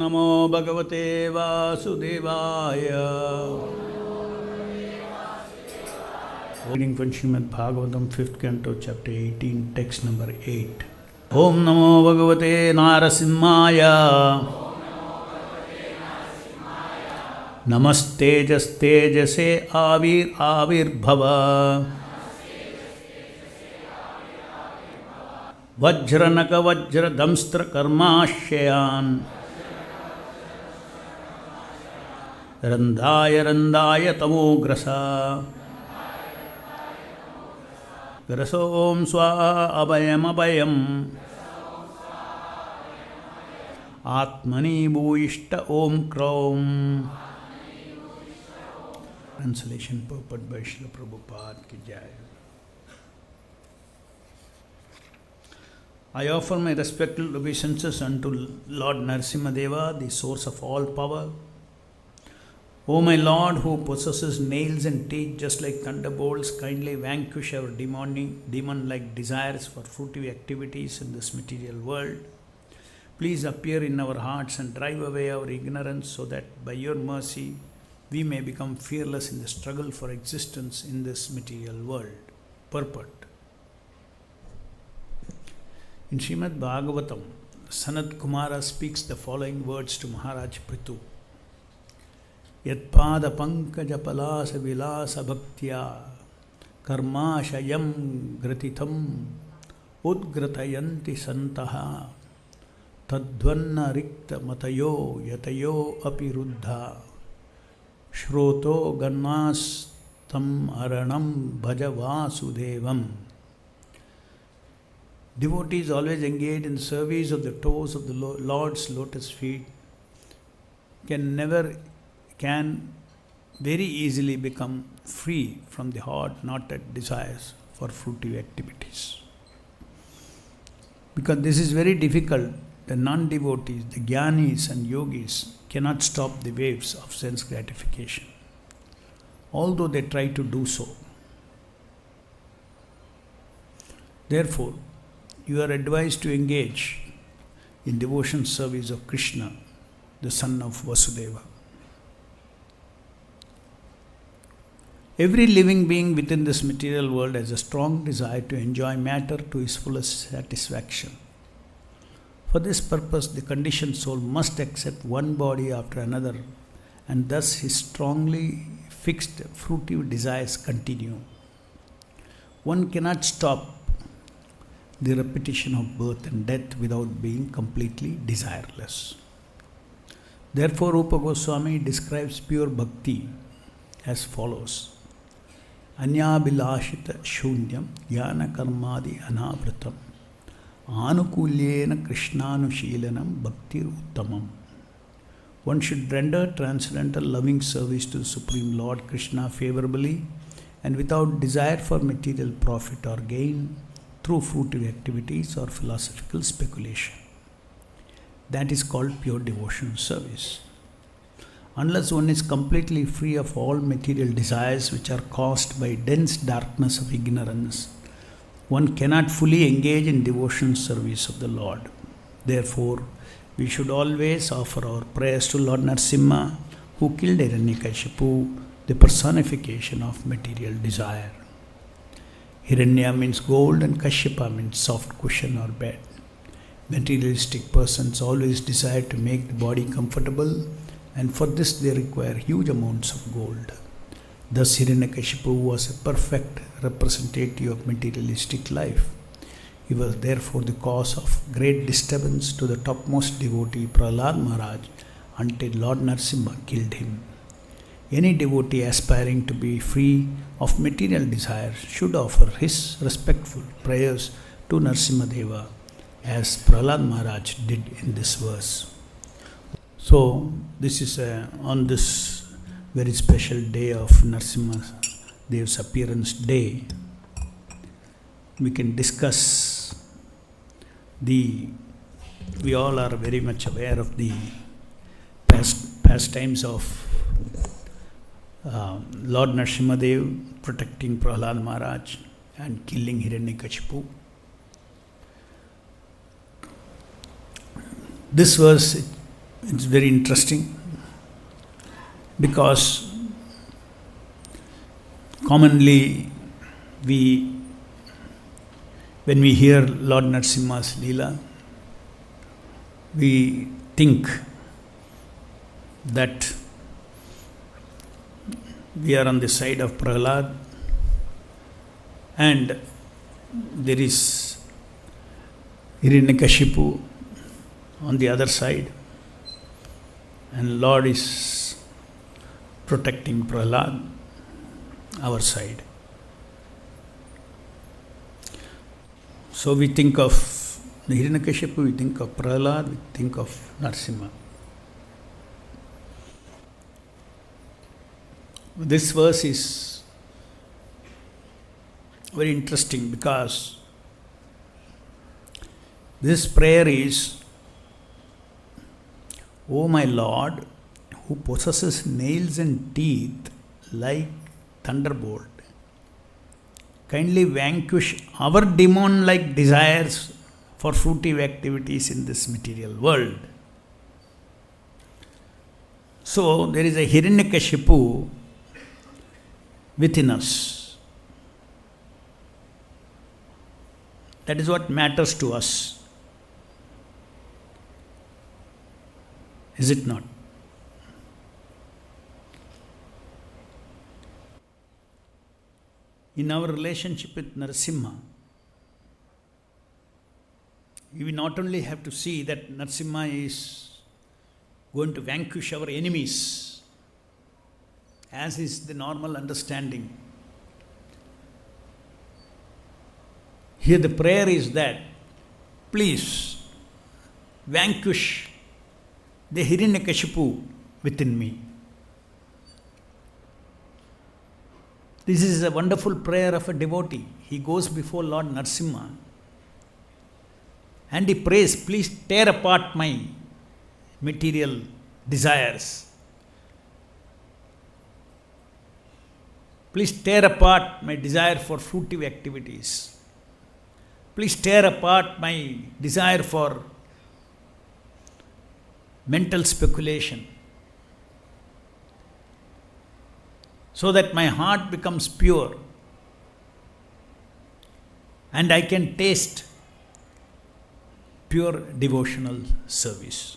Namo Bhagavate Vasudevaya. Reading from Srimad Bhagavatam, 5th Canto, Chapter 18, Text number 8. Om Namo Bhagavate Narasimhaya. Namastejas tejase avirbhava. Vajranaka vajra damstra karmashayan. Randaya tamograsa. Graso om swa abhayam. Atmani bhuishta om kraum. Translation purport by Srila Prabhupada ki jai. I offer my respectful obeisances unto Lord Narasimha Deva, the source of all power. O my Lord, who possesses nails and teeth just like thunderbolts, kindly vanquish our demon-like desires for fruitive activities in this material world. Please appear in our hearts and drive away our ignorance so that by your mercy we may become fearless in the struggle for existence in this material world. Purport. In Srimad Bhagavatam, Sanat Kumara speaks the following words to Maharaj Prithu. Yatpada pankaja palasa vilasa bhaktya karmashayam gratitam udgratayanti santaha tadvanna rikta matayo yatayo apiruddha shroto gannas tam aranam bhaja vasudevam. Devotees always engaged in service of the toes of the Lord's lotus feet can very easily become free from the hard-knotted desires for fruitive activities. Because this is very difficult, the non-devotees, the jnanis and yogis cannot stop the waves of sense gratification, although they try to do so. Therefore, you are advised to engage in devotion service of Krishna, the son of Vasudeva. Every living being within this material world has a strong desire to enjoy matter to his fullest satisfaction. For this purpose, the conditioned soul must accept one body after another, and thus his strongly fixed fruitive desires continue. One cannot stop the repetition of birth and death without being completely desireless. Therefore, Rupa Goswami describes pure bhakti as follows. Anyabhilashita shunyam jnana karmadi anavritam anukulyena krishnanushilanam bhaktir uttamam. One should render transcendental loving service to the Supreme Lord Krishna favorably and without desire for material profit or gain through fruitive activities or philosophical speculation. That is called pure devotional service. Unless one is completely free of all material desires which are caused by dense darkness of ignorance, one cannot fully engage in devotional service of the Lord. Therefore, we should always offer our prayers to Lord Narasimha, who killed Hiranyakashipu, the personification of material desire. Hiranya means gold and Kashyapa means soft cushion or bed. Materialistic persons always desire to make the body comfortable, and for this they require huge amounts of gold. Thus Hiranyakashipu was a perfect representative of materialistic life. He was therefore the cause of great disturbance to the topmost devotee Prahlada Maharaj until Lord Narasimha killed him. Any devotee aspiring to be free of material desires should offer his respectful prayers to Narasimha Deva as Prahlada Maharaj did in this verse. So, this is on this very special day of Narasimha Deva's appearance day, we can discuss we all are very much aware of the pastimes of Lord Narasimha Deva protecting Prahlada Maharaj and killing Hiranyakashipu. This verse it's very interesting because commonly when we hear Lord Narasimha's Leela, we think that we are on the side of Prahlada and there is Hiranyakashipu on the other side, and Lord is protecting Prahlada, our side. So we think of the Hiranyakashipu, we think of Prahlada, we think of Narasimha. This verse is very interesting because this prayer is, O my Lord, who possesses nails and teeth like thunderbolt, kindly vanquish our demon-like desires for fruitive activities in this material world. So there is a Hiranyakashipu within us. That is what matters to us. Is it not? In our relationship with Narasimha, we not only have to see that Narasimha is going to vanquish our enemies, as is the normal understanding. Here the prayer is that, please vanquish the Hiranyakashipu within me. This is a wonderful prayer of a devotee. He goes before Lord Narasimha and he prays, please tear apart my material desires. Please tear apart my desire for fruitive activities. Please tear apart my desire for mental speculation, so that my heart becomes pure and I can taste pure devotional service.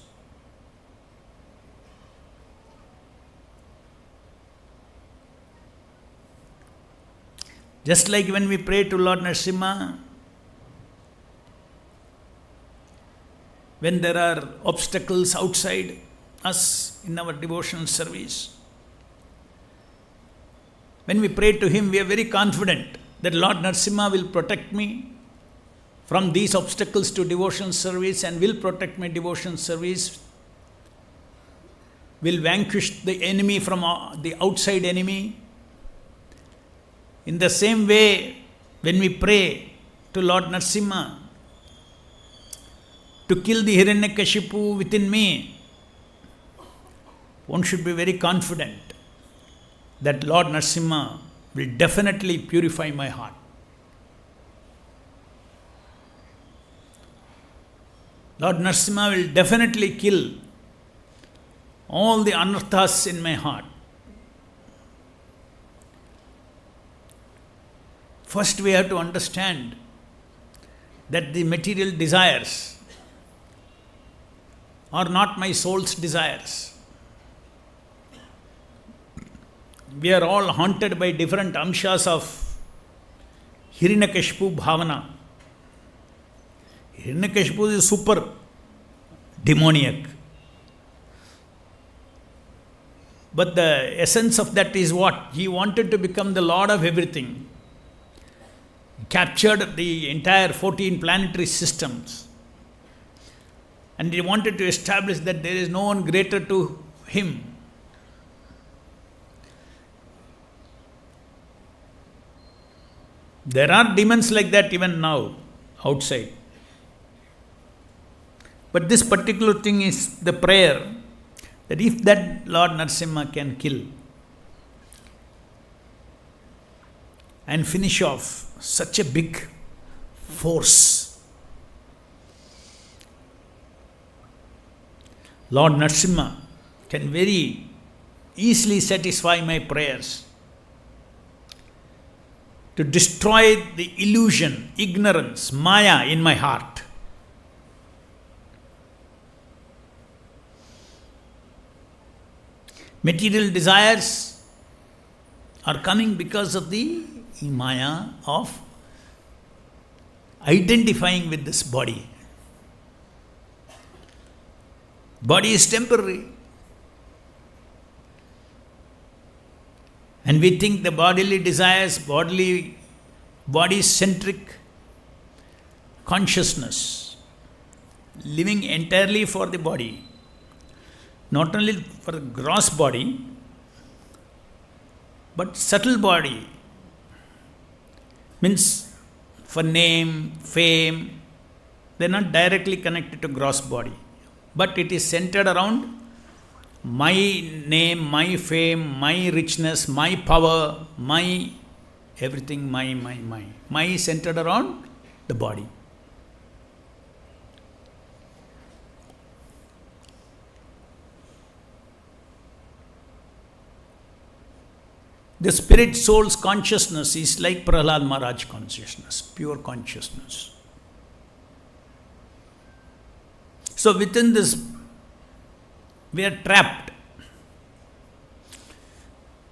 Just like when we pray to Lord Narasimha, when there are obstacles outside us in our devotional service, when we pray to Him, we are very confident that Lord Narasimha will protect me from these obstacles to devotional service and will protect my devotional service, will vanquish the enemy from the outside enemy. In the same way, when we pray to Lord Narasimha to kill the Hiranyakashipu within me, one should be very confident that Lord Narasimha will definitely purify my heart. Lord Narasimha will definitely kill all the anarthas in my heart. First, we have to understand that the material desires are not my soul's desires. We are all haunted by different amshas of Hiranyakashipu bhavana. Hiranyakashipu is super demoniac. But the essence of that is what? He wanted to become the Lord of everything. He captured the entire 14 planetary systems. And he wanted to establish that there is no one greater to him. There are demons like that even now, outside. But this particular thing is the prayer that if that Lord Narasimha can kill and finish off such a big force, Lord Narasimha can very easily satisfy my prayers to destroy the illusion, ignorance, Maya in my heart. Material desires are coming because of the Maya of identifying with this body. Body is temporary. And we think the bodily desires, body-centric consciousness, living entirely for the body, not only for the gross body, but subtle body, means for name, fame, they are not directly connected to gross body, but it is centered around my name, my fame, my richness, my power, my everything, my. My is centered around the body. The spirit soul's consciousness is like Prahlada Maharaj consciousness, pure consciousness. So within this, we are trapped.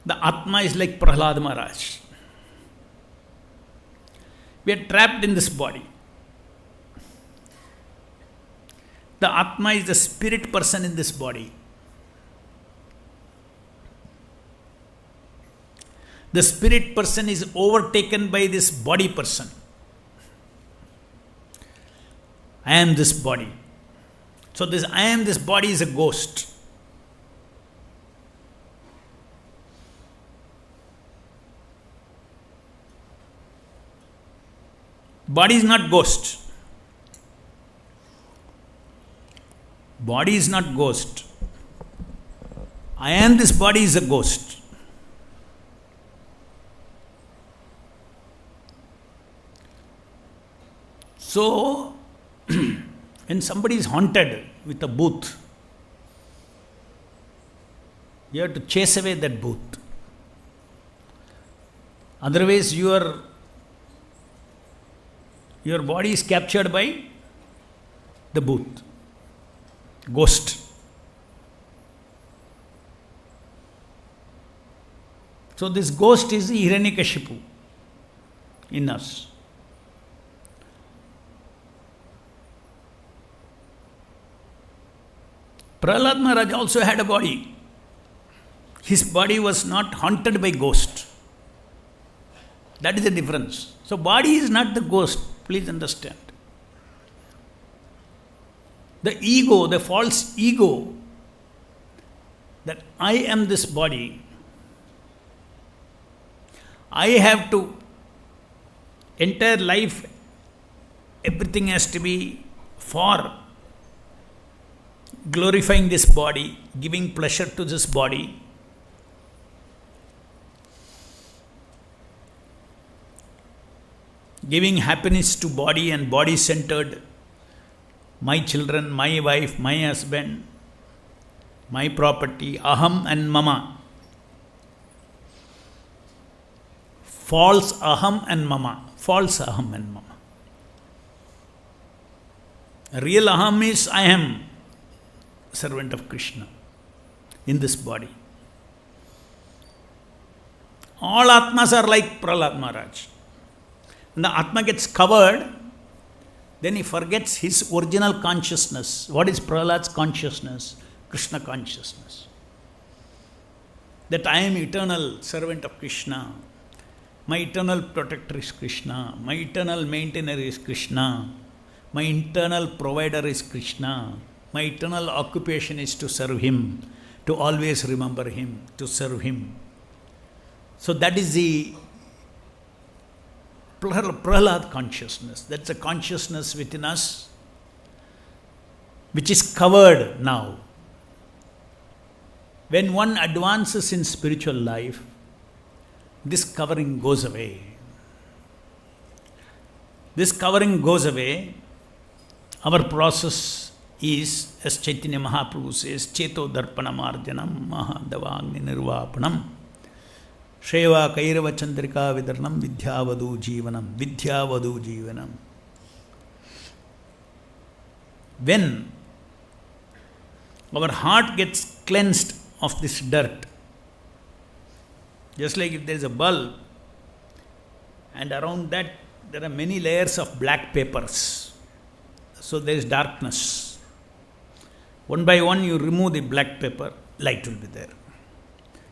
The Atma is like Prahlada Maharaj. We are trapped in this body. The Atma is the spirit person in this body. The spirit person is overtaken by this body person. I am this body. So this I am this body is a ghost. Body is not ghost. Body is not ghost. I am this body is a ghost. So, when somebody is haunted with a booth, you have to chase away that booth. Otherwise, your body is captured by the booth, ghost. So, this ghost is Hiranyakashipu in us. Prahlada Maharaj also had a body. His body was not haunted by ghost. That is the difference. So body is not the ghost, please understand. The ego, the false ego, that I am this body, I have to, entire life, everything has to be for glorifying this body, giving pleasure to this body. Giving happiness to body and body centered. My children, my wife, my husband, my property, aham and mama. False aham and mama. False aham and mama. Real aham is I am servant of Krishna in this body. All Atmas are like Prahlada Maharaj. When the Atma gets covered, then he forgets his original consciousness. What is Prahlada's consciousness? Krishna consciousness. That I am eternal servant of Krishna. My eternal protector is Krishna. My eternal maintainer is Krishna. My eternal provider is Krishna. My eternal occupation is to serve Him, to always remember Him, to serve Him. So that is the Prahlada consciousness. That's a consciousness within us which is covered now. When one advances in spiritual life, this covering goes away. This covering goes away. Our process is, as Chaitanya Mahaprabhu says, Cheto Darpana Marjanam Mahadavagni Nirvapanam Sheva Kairava Chandrika Vidaranam Vidyavadu Jivanam. Vidyavadu Jivanam. When our heart gets cleansed of this dirt, just like if there is a bulb and around that there are many layers of black papers, so there is darkness. One by one you remove the black paper, light will be there.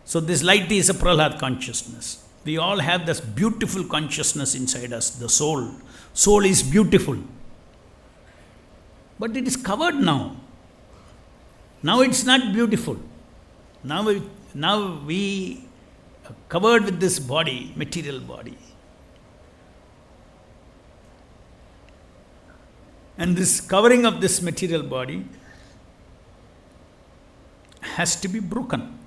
So this light is a Prahlada consciousness. We all have this beautiful consciousness inside us, the soul. Soul is beautiful. But it is covered now. Now it's not beautiful. Now we are covered with this body, material body. And this covering of this material body has to be broken,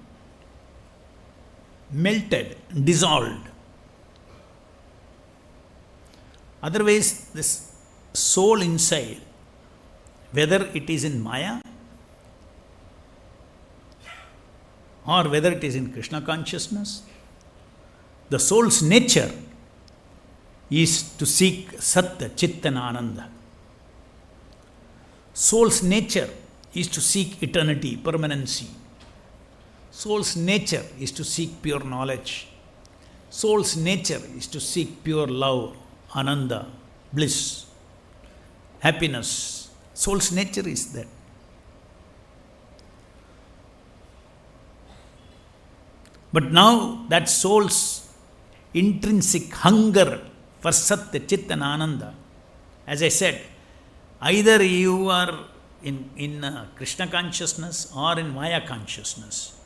melted, dissolved. Otherwise, this soul inside, whether it is in Maya or whether it is in Krishna consciousness, the soul's nature is to seek Satya, Chitta and Ananda. Soul's nature is to seek eternity, permanency. Soul's nature is to seek pure knowledge. Soul's nature is to seek pure love, Ananda, bliss, happiness. Soul's nature is that. But now that soul's intrinsic hunger for Satya, Chitta and Ananda, as I said, either you are in Krishna consciousness or in Maya consciousness.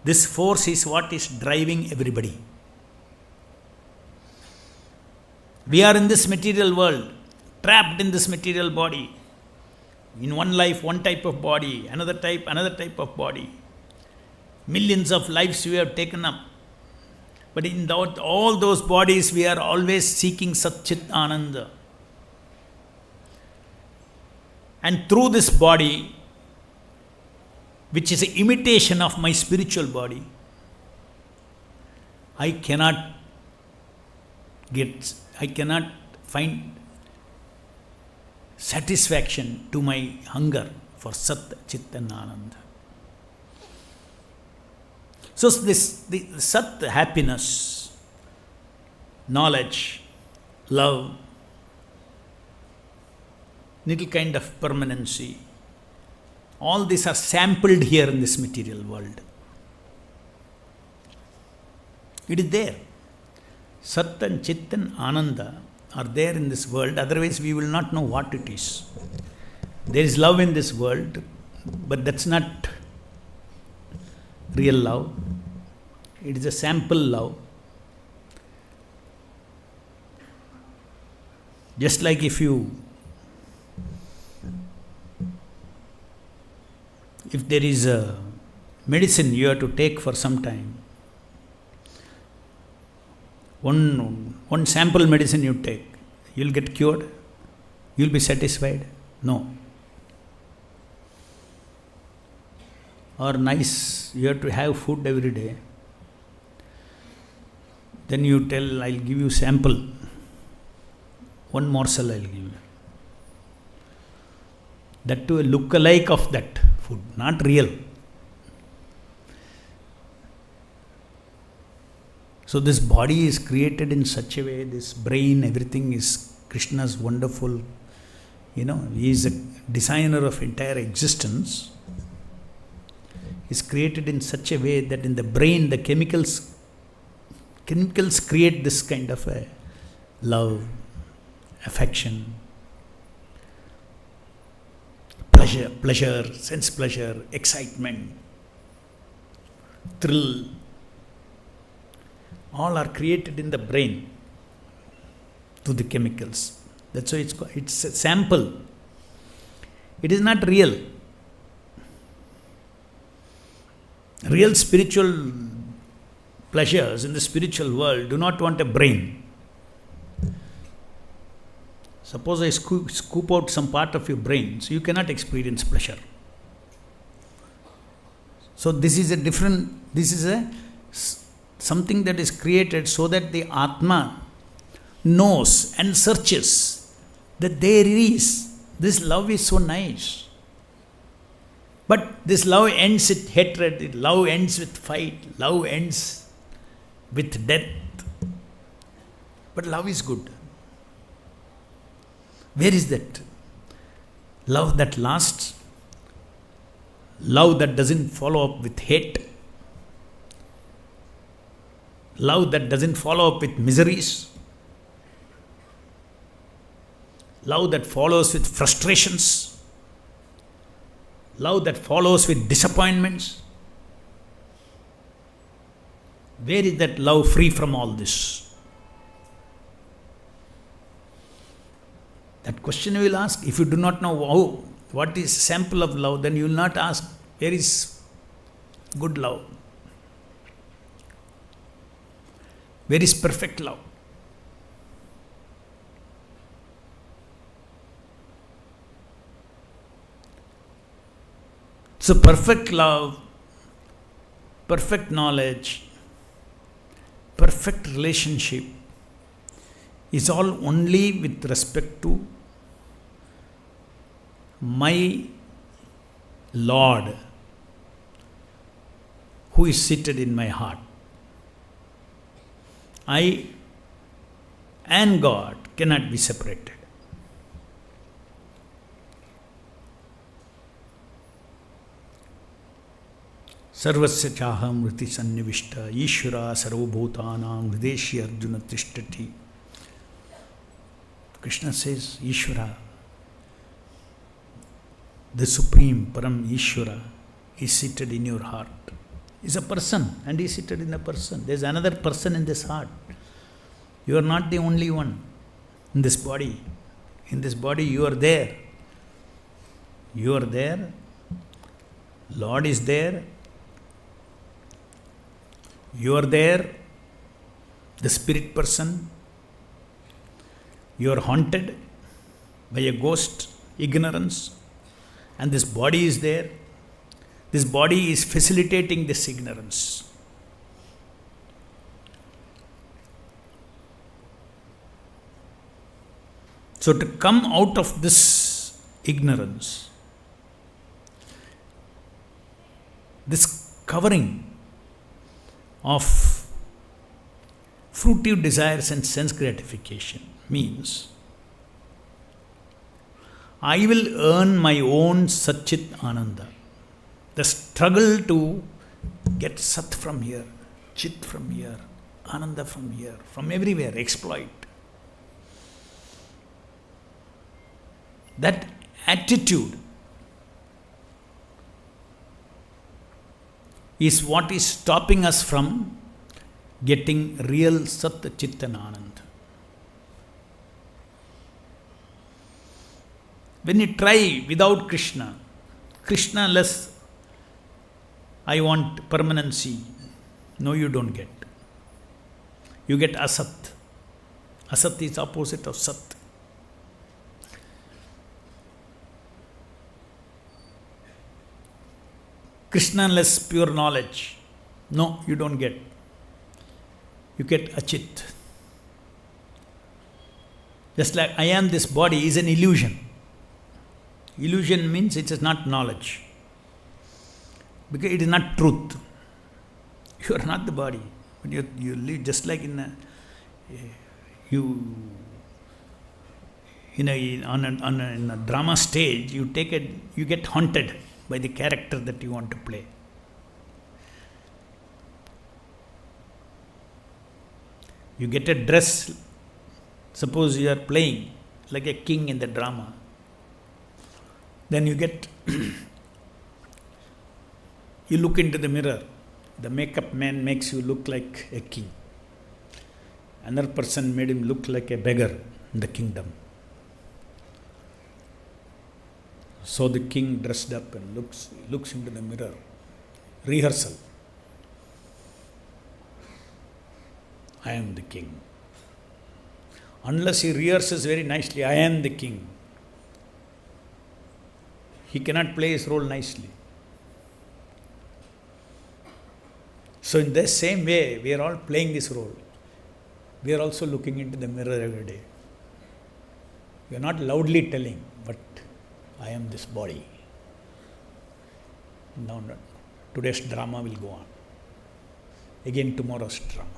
This force is what is driving everybody. We are in this material world, trapped in this material body. In one life, one type of body, another type of body. Millions of lives we have taken up. But in all those bodies, we are always seeking Sat Chit Ananda. And through this body, which is an imitation of my spiritual body, I cannot find satisfaction to my hunger for Sat, Chit and Ananda. So the Sat, happiness, knowledge, love, little kind of permanency, all these are sampled here in this material world. It is there. Sat and Chit and Ananda are there in this world, otherwise we will not know what it is. There is love in this world, but that's not real love. It is a sample love. Just like if there is a medicine you have to take for some time, one sample medicine you take, you will get cured? You will be satisfied? No. Or nice, you have to have food every day. Then you tell, I'll give you sample. One morsel I'll give you. That to a look-alike of that food, not real. So this body is created in such a way, this brain, everything is Krishna's wonderful, he is a designer of entire existence. Is created in such a way that in the brain, the chemicals create this kind of a love, affection, pleasure, sense pleasure, excitement, thrill. All are created in the brain through the chemicals. That's why it's a sample. It is not real. Real spiritual pleasures in the spiritual world do not want a brain. Suppose I scoop out some part of your brain, so you cannot experience pleasure. So this is something that is created so that the Atma knows and searches that there is, this love is so nice. But this love ends with hatred, love ends with fight, love ends with death. But love is good. Where is that? Love that lasts, love that doesn't follow up with hate, love that doesn't follow up with miseries, love that follows with frustrations, love that follows with disappointments. Where is that love free from all this? That question you will ask. If you do not know what is sample of love, then you will not ask where is good love, where is perfect love. So perfect love, perfect knowledge, perfect relationship is all only with respect to my Lord who is seated in my heart. I and God cannot be separated. Sarvasya chaham riti sannivishta Ishvara sarvabhutanam hrideshi Arjuna tishtati. Krishna says, Ishvara, the Supreme Param Ishvara, is seated in your heart. Is a person, and he is seated in a person. There is another person in this heart. You are not the only one in this body. In this body, you are there. You are there. Lord is there. You are there. The spirit person. You are haunted by a ghost, ignorance, and this body is there. This body is facilitating this ignorance. So to come out of this ignorance, this covering of fruitive desires and sense gratification means I will earn my own Satchit Ananda. The struggle to get Sat from here, Chit from here, Ananda from here, from everywhere, exploit. That attitude is what is stopping us from getting real Sat, Chit and Ananda. When you try without Krishna, Krishna-less, I want permanency. No, you don't get. You get Asat. Asat is opposite of Sat. Krishna-less pure knowledge. No, you don't get. You get Achit. Just like I am this body is an illusion. Illusion means it is not knowledge. Because it is not truth. You are not the body. But you live just like in a drama stage, you get haunted by the character that you want to play. You get a dress, suppose you are playing like a king in the drama. Then you look into the mirror. The makeup man makes you look like a king. Another person made him look like a beggar in the kingdom. So the king dressed up and looks into the mirror. Rehearsal. I am the king. Unless he rehearses very nicely, I am the king, he cannot play his role nicely. So in the same way, we are all playing this role. We are also looking into the mirror every day. We are not loudly telling, but I am this body. Now, today's drama will go on. Again, tomorrow's drama.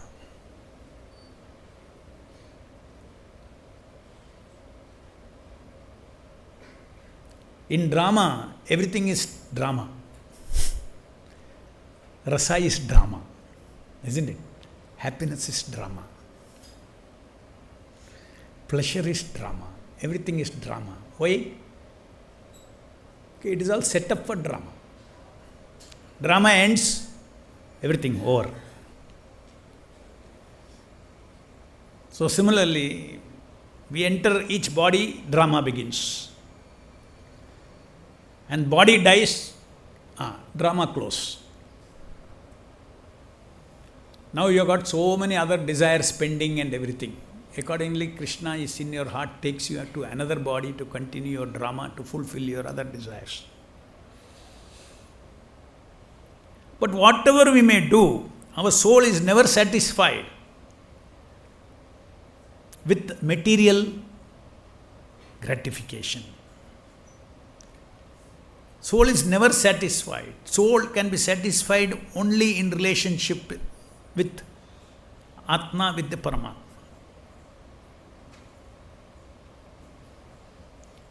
In drama, everything is drama. Rasa is drama, isn't it? Happiness is drama. Pleasure is drama. Everything is drama. Why? Okay, it is all set up for drama. Drama ends, everything over. So similarly, we enter each body, drama begins. And body dies, drama close. Now you have got so many other desires pending and everything. Accordingly, Krishna is in your heart, takes you to another body to continue your drama, to fulfill your other desires. But whatever we may do, our soul is never satisfied with material gratification. Soul is never satisfied. Soul can be satisfied only in relationship with Atma, with the Paramatma.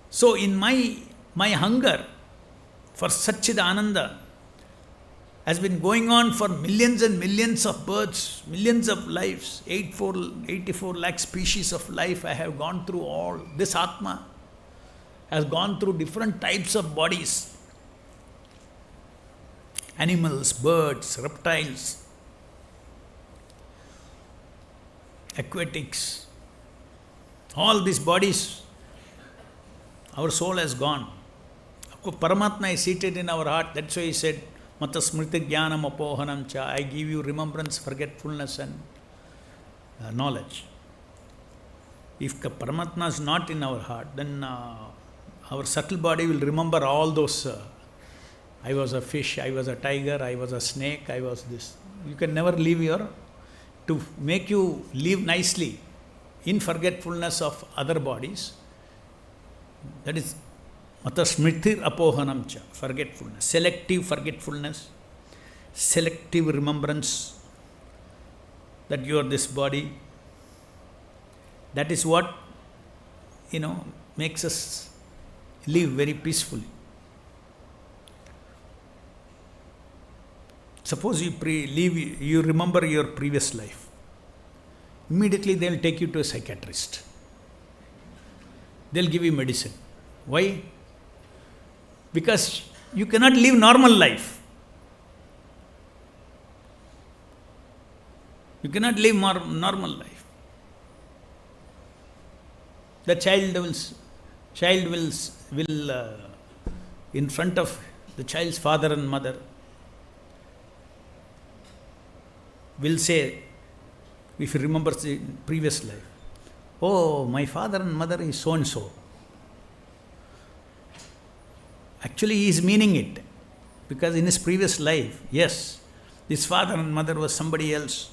So in my hunger for Satchidananda has been going on for millions and millions of births, millions of lives, 84 lakh species of life. I have gone through all. This Atma has gone through different types of bodies. Animals, birds, reptiles, aquatics, all these bodies, our soul has gone. Paramatma is seated in our heart. That's why he said, Mata smriti jnanam apohanam cha. I give you remembrance, forgetfulness and knowledge. If Paramatma is not in our heart, then our subtle body will remember all those. I was a fish, I was a tiger, I was a snake, I was this. You can never leave to make you live nicely in forgetfulness of other bodies. That is Mata smritir apohanam cha, forgetfulness, selective forgetfulness, selective remembrance that you are this body. That is what, makes us live very peacefully. Suppose you remember your previous life. Immediately they will take you to a psychiatrist. They will give you medicine. Why? Because you cannot live normal life. You cannot live normal life. The child will in front of the child's father and mother, will say, if he remembers the previous life, oh, my father and mother is so and so. Actually, he is meaning it, because in his previous life, yes, his father and mother was somebody else.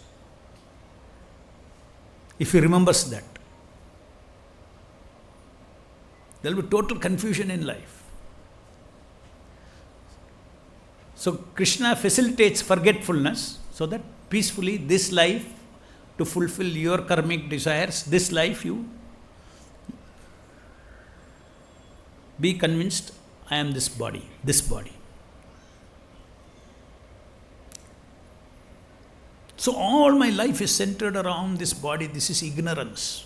If he remembers that, there will be total confusion in life. So Krishna facilitates forgetfulness so that peacefully this life, to fulfill your karmic desires, this life you be convinced, I am this body, this body. So all my life is centered around this body. This is ignorance.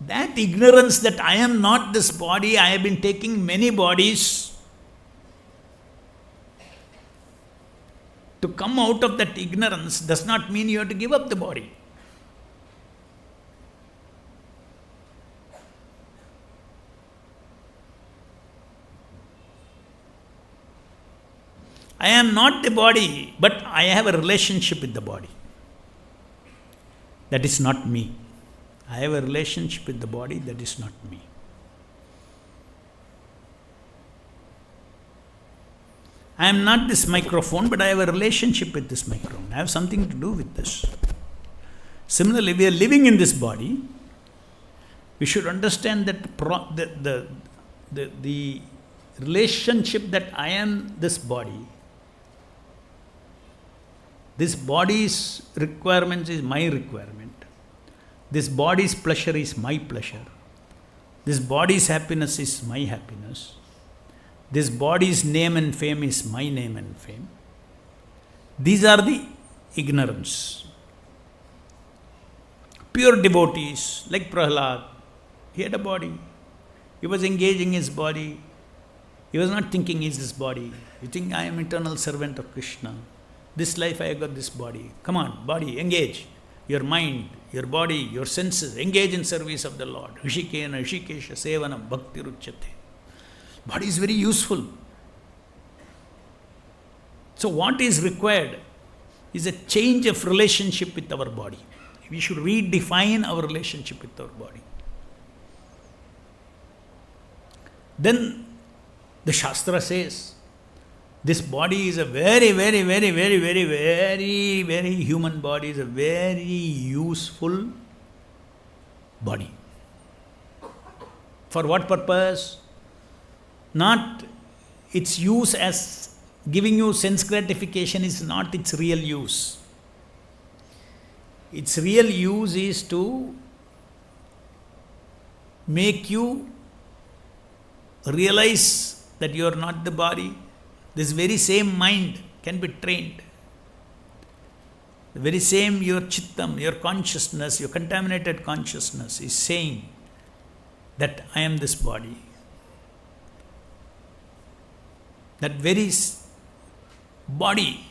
That ignorance that I am not this body, I have been taking many bodies. To come out of that ignorance does not mean you have to give up the body. I am not the body, but I have a relationship with the body. that is not me. I have a relationship with the body, that is not me. I am not this microphone, but I have a relationship with this microphone. I have something to do with this. Similarly, we are living in this body. We should understand that the relationship that I am this body. This body's requirement is my requirement. This body's pleasure is my pleasure. This body's happiness is my happiness. This body's name and fame is my name and fame. These are the ignorance. Pure devotees like Prahlada, he had a body. He was engaging his body. He was not thinking, is this body? You think I am eternal servant of Krishna. This life I got this body. Come on, body, engage. Your mind, your body, your senses, engage in service of the Lord. Rishikena, Rishikesha, Sevanam, Bhakti Ruchyate. Body is very useful. So what is required is a change of relationship with our body. We should redefine our relationship with our body. Then the Shastra says, this body is a very, very, very, very, very, very, very human body, is a very useful body. For what purpose? Not its use as giving you sense gratification is not its real use. Its real use is to make you realize that you are not the body. This very same mind can be trained. The very same your chittam, your consciousness, your contaminated consciousness is saying that I am this body. That very body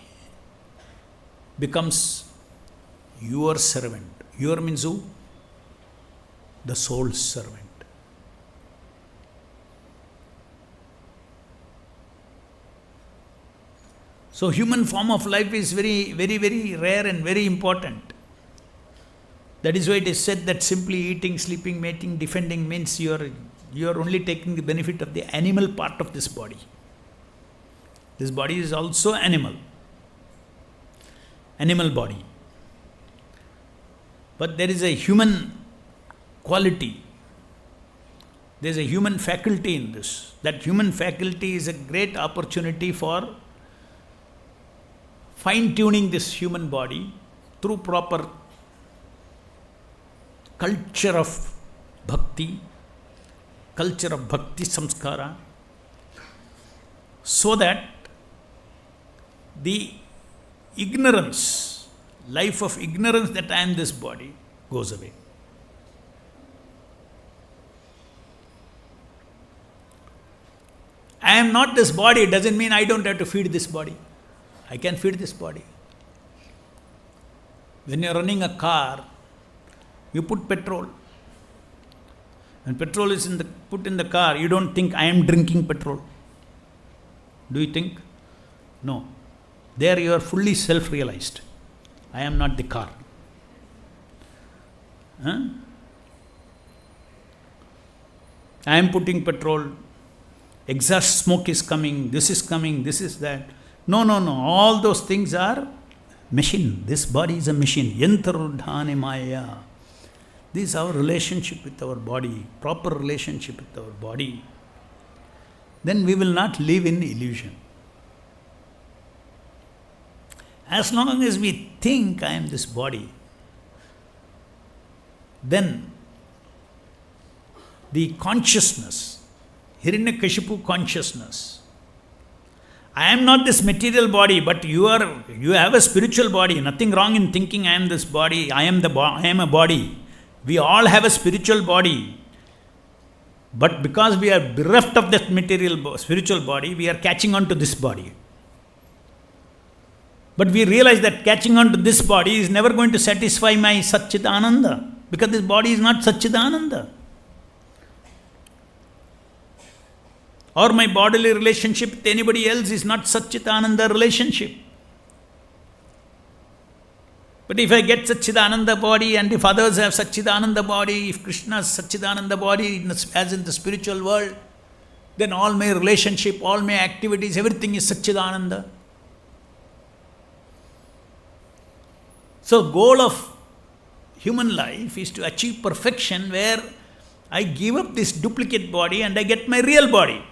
becomes your servant. Your means who? The soul's servant. So human form of life is very, very, very rare and very important. That is why it is said that simply eating, sleeping, mating, defending means you are only taking the benefit of the animal part of this body. This body is also animal body. But there is a human quality. There is a human faculty in this. That human faculty is a great opportunity for fine-tuning this human body through proper culture of bhakti samskara, so that the ignorance, life of ignorance that I am this body goes away. I am not this body doesn't mean I don't have to feed this body. I can feed this body. When you are running a car, you put petrol. When petrol is put in the car, you don't think I am drinking petrol. Do you think? No. There you are fully self-realized. I am not the car. I am putting petrol. Exhaust smoke is coming. This is coming. This is that. No. All those things are machine. This body is a machine. Yantarudhane Maya. This is our relationship with our body. Proper relationship with our body. Then we will not live in illusion. As long as we think I am this body, then the consciousness, Hiranyakashipu consciousness, I am not this material body, but you have a spiritual body. Nothing wrong in thinking I am this body, I am a body. We all have a spiritual body. But because we are bereft of that spiritual body, we are catching on to this body. But we realize that catching on to this body is never going to satisfy my Satchidananda, because this body is not Satchidananda. Or my bodily relationship with anybody else is not Satchitananda relationship. But if I get Satchidananda body, and if others have Satchidananda body, if Krishna has Satchidananda body, as in the spiritual world, then all my relationship, all my activities, everything is Satchidananda. So goal of human life is to achieve perfection, where I give up this duplicate body and I get my real body.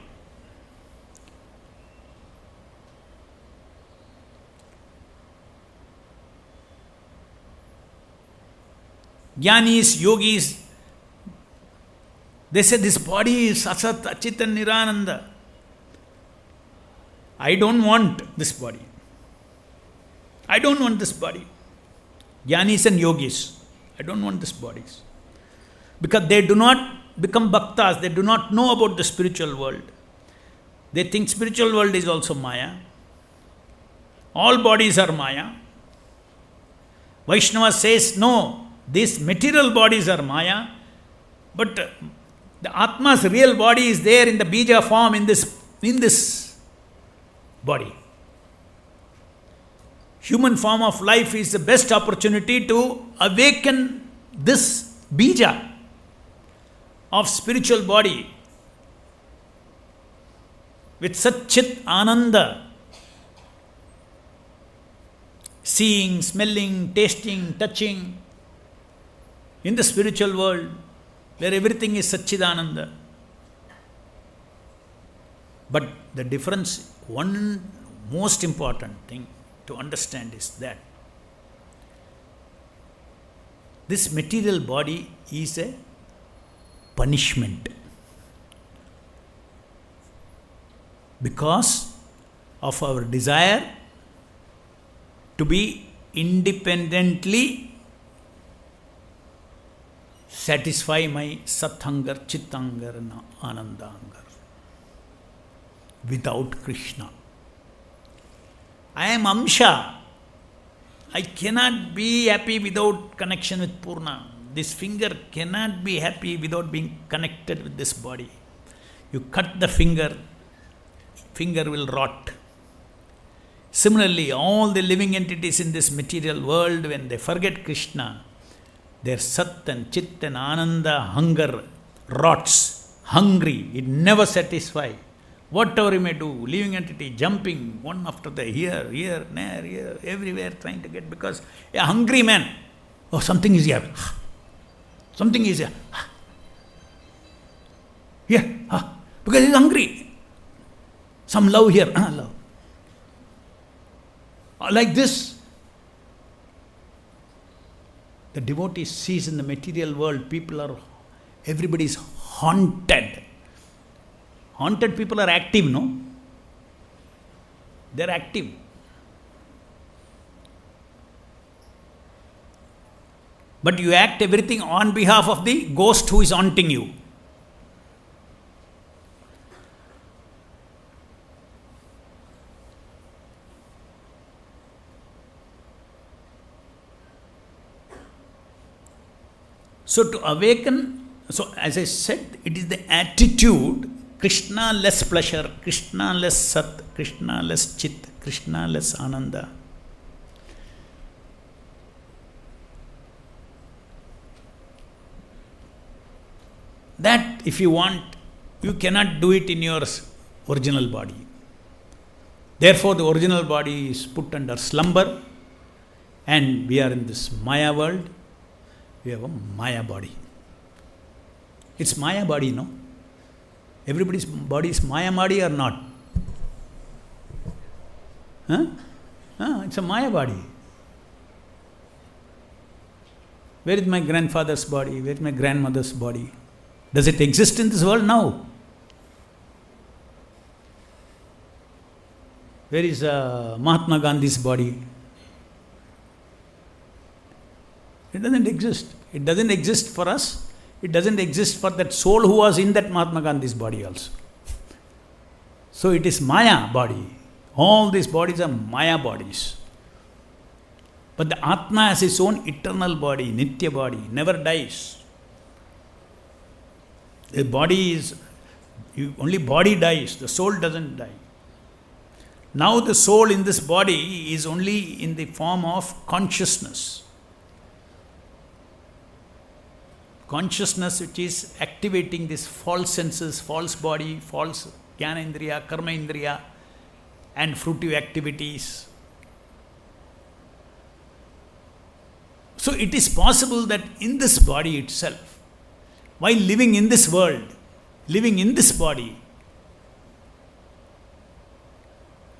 Jnanis, yogis, they say this body is Asat, Achit and Nirananda. I don't want this body. I don't want this body. Jnanis and yogis, I don't want these bodies. Because they do not become bhaktas, they do not know about the spiritual world. They think spiritual world is also Maya. All bodies are Maya. Vaishnava says, no, these material bodies are Maya, but the Atma's real body is there in the bija form in this body. Human form of life is the best opportunity to awaken this bija of spiritual body with Satchit Ananda. Seeing, smelling, tasting, touching in the spiritual world, where everything is Satchidananda. But the difference, one most important thing to understand is that this material body is a punishment because of our desire to be independently satisfy my Sathangar, Chittangar and Anandangar without Krishna. I am Amsha. I cannot be happy without connection with Purna. This finger cannot be happy without being connected with this body. You cut the finger will rot. Similarly, all the living entities in this material world, when they forget Krishna, their Sat and Chit and Ananda hunger rots, hungry, it never satisfies. Whatever you may do, living entity jumping one after the here, everywhere trying to get, because a hungry man, oh, something is here. Something is here. Here, because he is hungry. Some love here, love. Like this, the devotee sees in the material world, everybody is haunted. Haunted people are active, no? They are active. But you act everything on behalf of the ghost who is haunting you. So to awaken, so as I said, it is the attitude, Krishna less pleasure, Krishna less Sat, Krishna less Chit, Krishna less Ananda. That, if you want, you cannot do it in your original body. Therefore, the original body is put under slumber, and we are in this Maya world. We have a Maya body. It's Maya body, no? Everybody's body is Maya body or not? It's a Maya body. Where is my grandfather's body? Where is my grandmother's body? Does it exist in this world now? Where is Mahatma Gandhi's body? It doesn't exist. It doesn't exist for us. It doesn't exist for that soul who was in that Mahatma Gandhi's body also. So it is Maya body. All these bodies are Maya bodies. But the Atma has its own eternal body, Nitya body, never dies. The body is, only body dies, the soul doesn't die. Now the soul in this body is only in the form of consciousness. consciousness which is activating these false senses, false body, false jnana indriya, karma indriya, and fruitive activities. So it is possible that in this body itself, while living in this world, living in this body,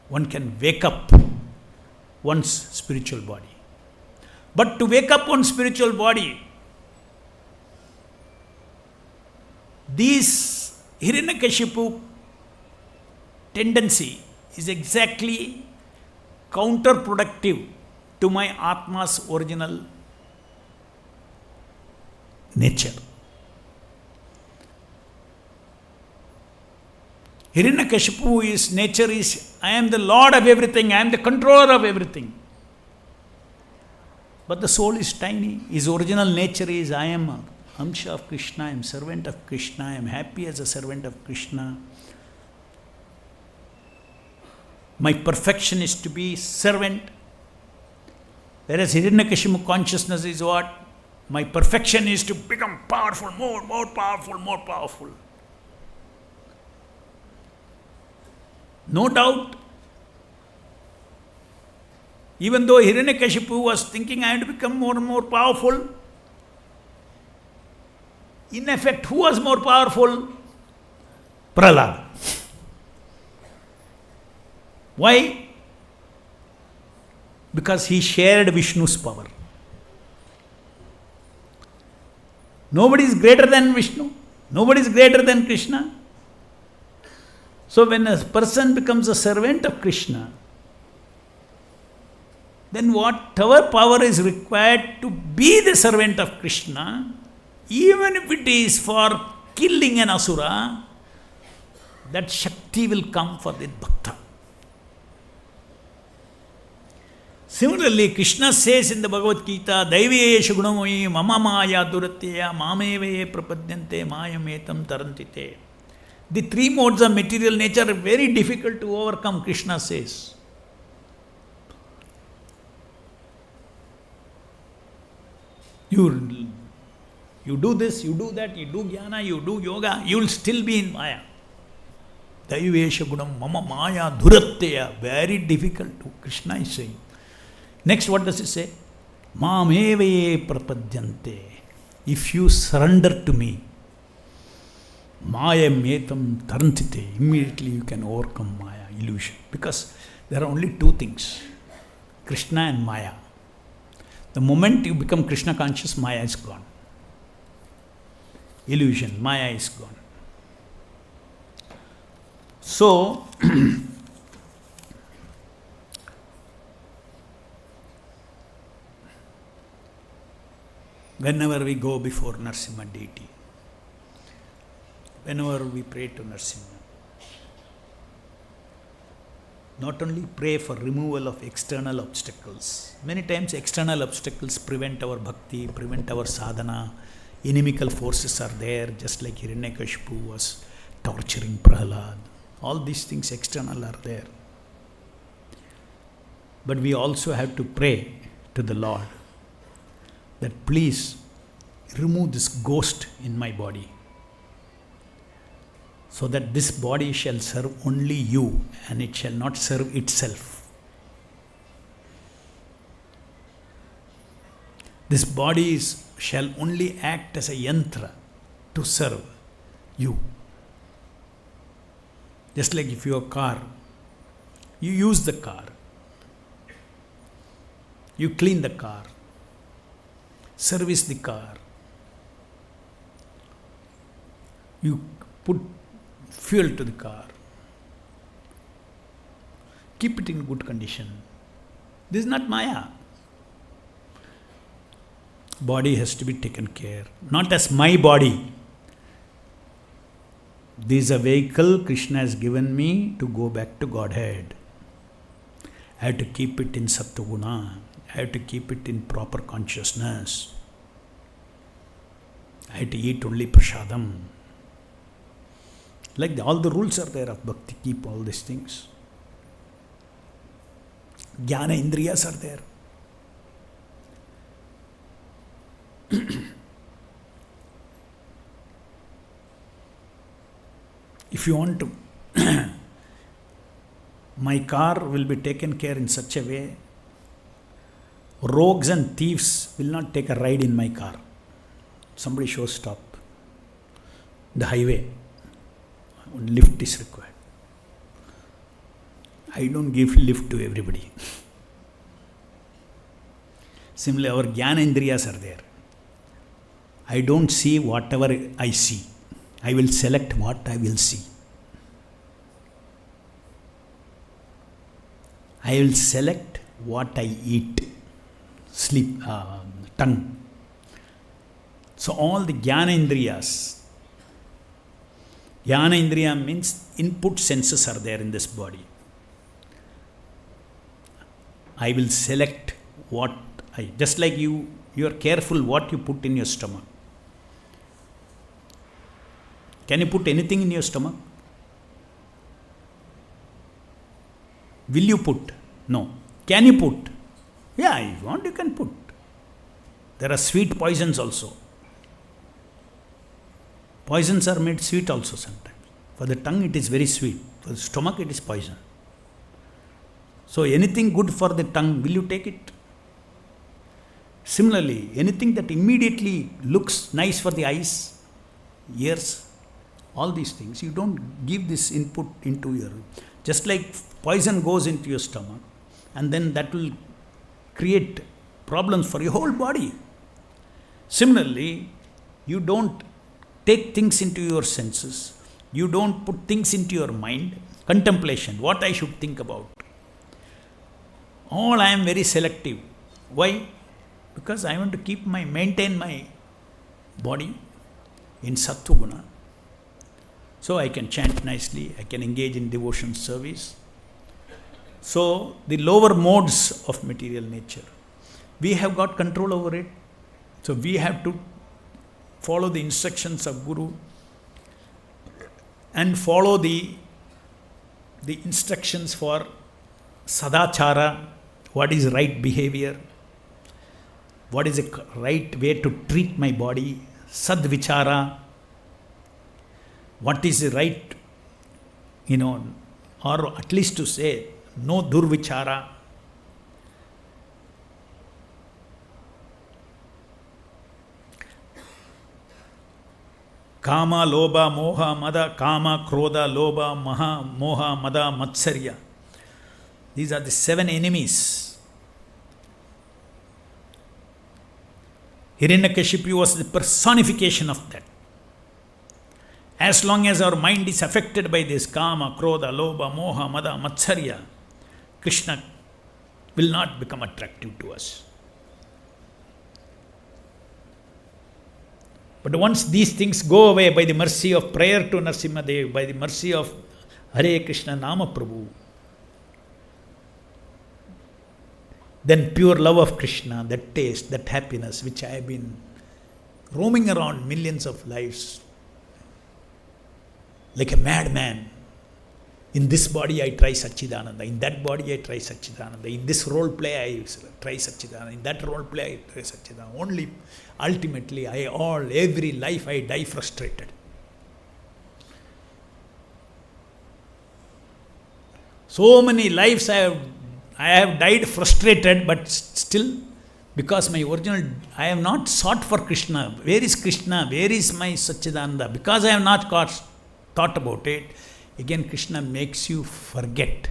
one can wake up one's spiritual body. But to wake up one's spiritual body, this Hiranyakashipu tendency is exactly counterproductive to my Atma's original nature. Hiranyakashipu's nature is, I am the Lord of everything, I am the controller of everything. But the soul is tiny. His original nature is, I am a Amsha of Krishna, I am servant of Krishna, I am happy as a servant of Krishna. My perfection is to be servant. Whereas Hiranyakashipu consciousness is what? My perfection is to become powerful, more powerful, more powerful. No doubt, even though Hiranyakashipu was thinking I have to become more and more powerful, in effect, who was more powerful? Prahlada. Why? Because he shared Vishnu's power. Nobody is greater than Vishnu. Nobody is greater than Krishna. So when a person becomes a servant of Krishna, then whatever power is required to be the servant of Krishna, even if it is for killing an asura, that Shakti will come for the Bhakta. Similarly, Krishna says in the Bhagavad Gita, Daiviyesha gunamoi mama maya duratya mameve prapadyante mayametam tarantite. The three modes of material nature are very difficult to overcome, Krishna says. You do this, you do that, you do jnana, you do yoga, you will still be in Maya. Daivesha gunam mama maya dhuratya. Very difficult, Krishna is saying. Next, what does it say? Mameve prapadyante. If you surrender to me, Maya metam tarantite. Immediately you can overcome Maya, illusion. Because there are only two things, Krishna and Maya. The moment you become Krishna conscious, Maya is gone. Illusion, Maya is gone. So, whenever we go before Narasimha deity, whenever we pray to Narasimha, not only pray for removal of external obstacles. Many times external obstacles prevent our bhakti, prevent our sadhana. Inimical forces are there, just like Hiranyakashipu was torturing Prahlada. All these things external are there. But we also have to pray to the Lord that please remove this ghost in my body, so that this body shall serve only you and it shall not serve itself. This body shall only act as a yantra to serve you. Just like if you have a car, you use the car, you clean the car, service the car, you put fuel to the car, keep it in good condition. This is not Maya. Body has to be taken care, not as my body. This is a vehicle Krishna has given me to go back to Godhead. I have to keep it in Sattva-guna. I have to keep it in proper consciousness. I have to eat only prasadam. Like all the rules are there of bhakti, keep all these things. Jnana indriyas are there. if you want to, my car will be taken care in such a way, rogues and thieves will not take a ride in my car. Somebody shows stop. The highway, lift is required. I don't give lift to everybody. Similarly, our Jnanendriyas are there. I don't see whatever I see. I will select what I will see. I will select what I eat. Sleep, tongue. So all the Jnanendriyas. Jnanendriya means input senses are there in this body. I will select what just like you are careful what you put in your stomach. Can you put anything in your stomach? Will you put? No. Can you put? Yeah, if you want, you can put. There are sweet poisons also. Poisons are made sweet also sometimes. For the tongue, it is very sweet. For the stomach, it is poison. So, anything good for the tongue, will you take it? Similarly, anything that immediately looks nice for the eyes, ears, all these things, you don't give this input into your. Just like poison goes into your stomach, and then that will create problems for your whole body. Similarly, you don't take things into your senses, you don't put things into your mind. Contemplation, what I should think about. All I am very selective. Why? Because I want to maintain my body in Sattva Guna. So I can chant nicely, I can engage in devotion service. So the lower modes of material nature, we have got control over it. So we have to follow the instructions of Guru and follow the instructions for sadachara, what is right behavior, what is the right way to treat my body, sadvichara, what is the right, or at least to say, no durvichara. Kama, Lobha, Moha, Mada, Kama, Krodha, Lobha, Maha, Moha, Mada, Matsarya. These are the 7 enemies. Hiranyakashipu was the personification of that. As long as our mind is affected by this Kama, Krodha, Lobha, Moha, Mada, Matsarya, Krishna will not become attractive to us. But once these things go away by the mercy of prayer to Narasimha Dev, by the mercy of Hare Krishna Nama Prabhu, then pure love of Krishna, that taste, that happiness which I have been roaming around millions of lives like a madman. In this body I try Satchidananda, in that body I try Satchidananda, in this role play I try Satchidananda, in that role play I try Satchidananda. Only ultimately every life I die frustrated. So many lives I have died frustrated, but still, because my original, I have not sought for Krishna. Where is Krishna? Where is my Satchidananda? Because I have not thought about it, again Krishna makes you forget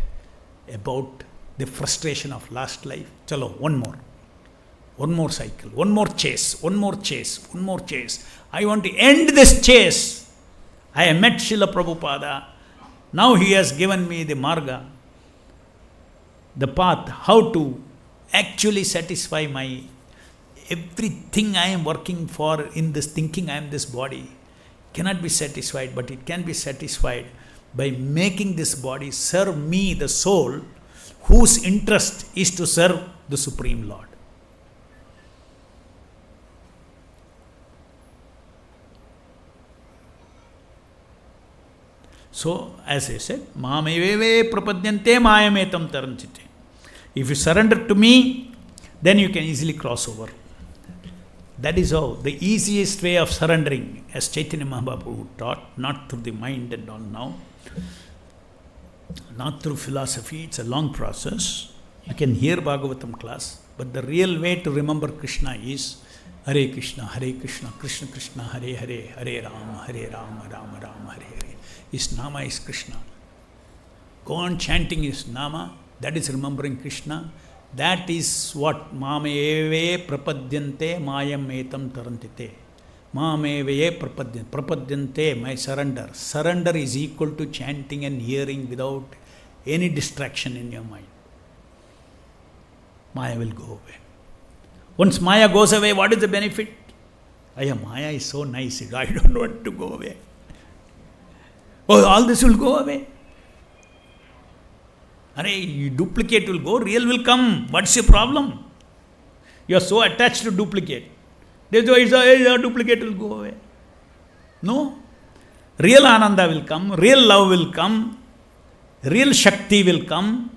about the frustration of last life. Chalo, one more cycle, one more chase. I want to end this chase. I have met Srila Prabhupada. Now he has given me the marga, the path, how to actually satisfy my everything I am working for in this thinking I am this body cannot be satisfied, but it can be satisfied by making this body serve me, the soul, whose interest is to serve the Supreme Lord. So, as I said, Mameveve prapadyante mayametam taranchite. If you surrender to me, then you can easily cross over. That is how the easiest way of surrendering, as Chaitanya Mahaprabhu taught, not through the mind and all now, not through philosophy, it's a long process. You can hear Bhagavatam class, but the real way to remember Krishna is Hare Krishna, Krishna Krishna, Hare Hare, Hare Rama, Rama Rama, Hare Hare. His Nama is Krishna. Go on chanting his Nama, that is remembering Krishna. That is what Mameve prapadyante mayam etam tarantite. Mameve prapadyante, my surrender. Surrender is equal to chanting and hearing without any distraction in your mind. Maya will go away. Once Maya goes away, what is the benefit? Maya is so nice, I don't want to go away. Oh, all this will go away. Duplicate will go, real will come. What's your problem? You are so attached to duplicate. That's why duplicate will go away. No. Real Ananda will come, real love will come, real Shakti will come,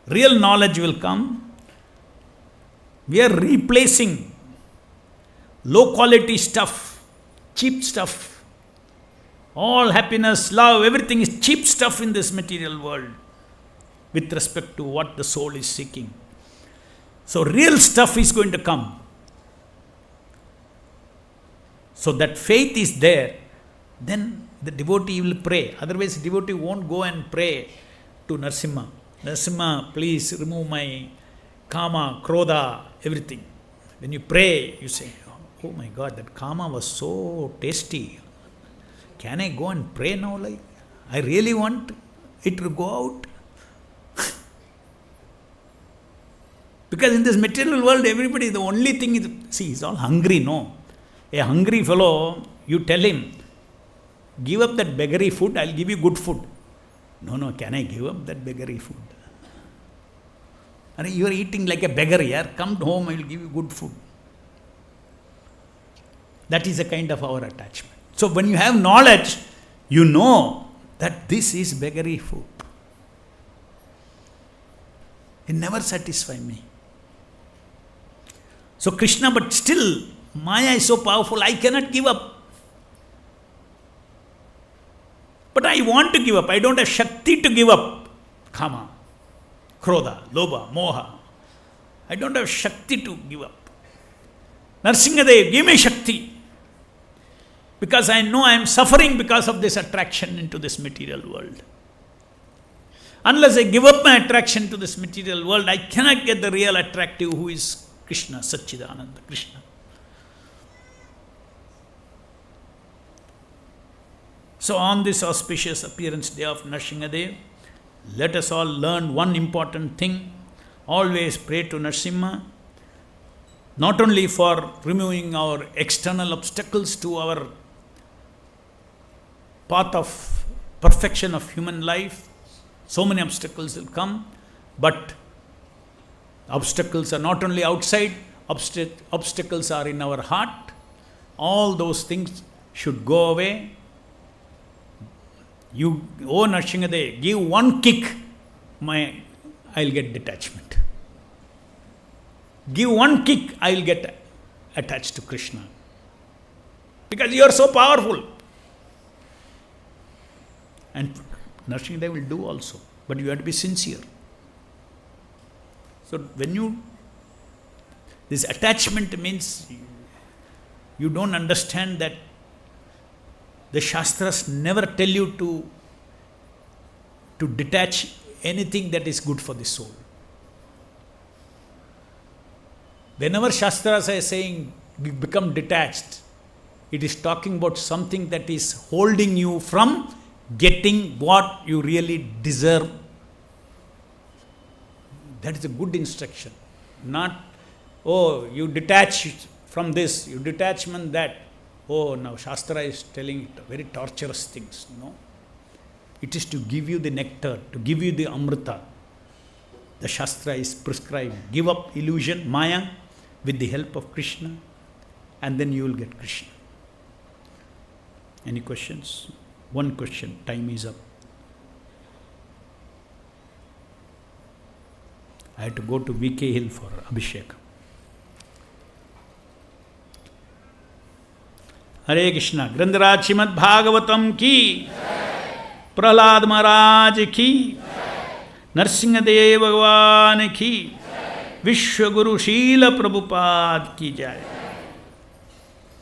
real knowledge will come. We are replacing low quality stuff, cheap stuff. All happiness, love, everything is cheap stuff in this material world with respect to what the soul is seeking. So real stuff is going to come. So that faith is there, then the devotee will pray. Otherwise, the devotee won't go and pray to Narasimha. Narasimha, please remove my kama, krodha, everything. When you pray, you say, oh my God, that kama was so tasty. Can I go and pray now? Like, I really want it to go out. Because in this material world, everybody, the only thing is, see, he's all hungry, no? A hungry fellow, you tell him, give up that beggary food, I'll give you good food. No, can I give up that beggary food? And you are eating like a beggar here, come home, I will give you good food. That is a kind of our attachment. So when you have knowledge, you know that this is beggary food. It never satisfies me. So Krishna, but still, Maya is so powerful, I cannot give up. But I want to give up. I don't have Shakti to give up. Kama, Krodha, Lobha, Moha. I don't have Shakti to give up. Narasimhadev, give me Shakti. Because I know I am suffering because of this attraction into this material world. Unless I give up my attraction to this material world, I cannot get the real attractive who is Krishna, Satchidananda, Krishna. So on this auspicious appearance day of Narasimhadev, let us all learn one important thing. Always pray to Narasimha, not only for removing our external obstacles to our path of perfection of human life. So many obstacles will come, but obstacles are not only outside, obstacles are in our heart. All those things should go away. You, oh Narasimhadev, give one kick, I'll get detachment. Give one kick, I'll get attached to Krishna. Because you are so powerful. And Narasimhadev will do also, but you have to be sincere. So when this attachment means you don't understand that the Shastras never tell you to detach anything that is good for the soul. Whenever Shastras are saying you become detached, it is talking about something that is holding you from getting what you really deserve. That is a good instruction. Not, oh, you detach from this, you detachment that. Oh, now Shastra is telling it very torturous things, no. It is to give you the nectar, to give you the Amrita. The Shastra is prescribed. Give up illusion, Maya, with the help of Krishna, and then you will get Krishna. Any questions? One question, time is up. I had to go to VK Hill for Abhishek. हरे कृष्णा। ग्रंथराज श्रीमद् भागवतम की, प्रहलाद महाराज की, नरसिंहदेव भगवान की, विश्व गुरु शील प्रभुपाद की जय।